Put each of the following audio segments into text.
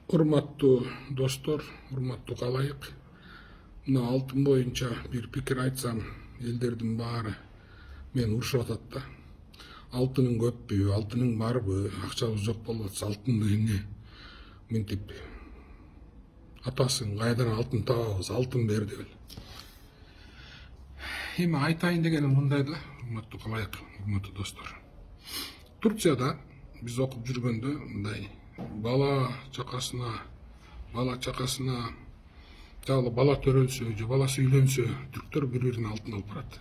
Урматтуу достор, урматтуу калайык. Мына алтын боюнча бир пикир айтсам, элдердин баары мени урушуп атат да. Алтының көппү, алтының барбы, акчабыз жок болуп атса алтынды эмне мынтип атасың, кайдан алтын табабыз, алтын бер деп эле. Эми айтайын дегеним мындай да, урматтуу калайык, урматтуу достор. Турцияда биз окуп жүргөндө мындай бала чакасына жалы бала төрөлсө же баласы үйлөнсө түрктөр бири-бирине алтын алып барат.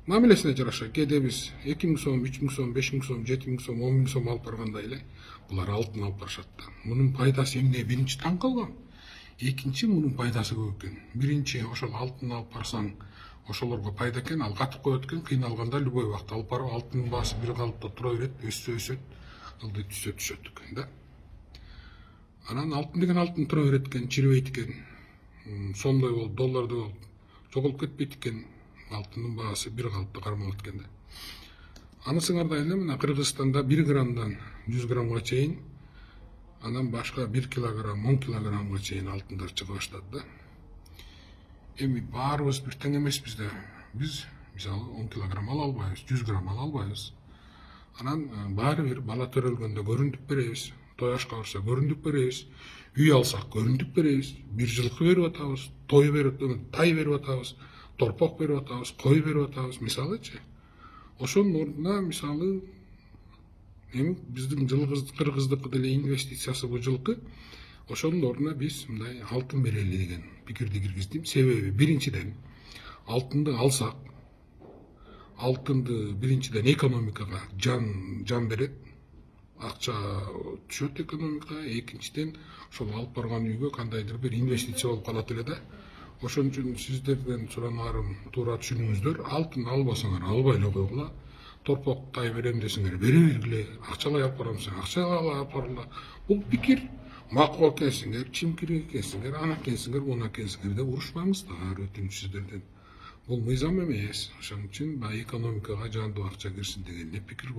Мамилесине жараша кээде биз 2000 сом, 3000 сом, 5000 сом, 7000 сом, 10000 сом алып баргандай эле булар алтын алып барышат да. Мунун пайдасы эмне? Биринчи таң калгам. Экинчи мунун пайдасы көп экен. Биринчи ошол алтын алып барсаң, ошолорго пайда экен, ал катып коет экен, кыйналганда любой убакыт алып барып алтынын баасы бир калыпта тура берет, өссө, ылдый түшөт экен да. Анан алтын деген алтын тура берет экен, чирибейт экен. Сомдой болуп, доллардай болуп жоголуп кетпейт экен. Алтындын баасы бир калыпта кармалат экен да. Анысыңарда эле мына Кыргызстанда 1 граммдан 100 граммга чейин, анан башка 1 килограмм, 10 килограммга чейин алтындар чыга баштады да. Эми баарыбыз бир тең эмеспиз да. Биз мисалы 10 килограмм ала албайбыз, 100 грамм ала албайбыз. Анан баары бир бала төрөлгөндө көрүндүк беребиз, той ашка барса көрүндүк беребиз, үй алсак көрүндүк беребиз, бир жылкы берип атабыз, тай берип атабыз, торпок берип атабыз, кой берип атабыз, мисалычы. Ошонун ордуна мисалы эми биздин кыргыздыкы деле инвестициясы бул жылкы. Ошонун ордуна биз мындай алтын берели деген пикирди киргиздим. Себеби биринчиден алтынды алсак, алтынды биринчиден экономикага жан берет, акча түшөт экономикага, экинчиден ошол алып барган үйгө кандайдыр бир инвестиция болуп калат эле да. Ошон үчүн сиздерден суранарым туура түшүнүңүздөр. Алтын албасаңар албай эле койгула. Торпок тай берем десеңер бере бергиле. Акчалай алып барам десең акчалай алып баргыла. Бул пикир макул экенсиңер, чимкирек экенсиңер, ана экенсиңер, муна экенсиңер деп урушпаңыздар, өтүнүч сиздерден. Бул мыйзам эмес. Ошон үчүн экономикага жандуу акча кирсин деген эле пикир.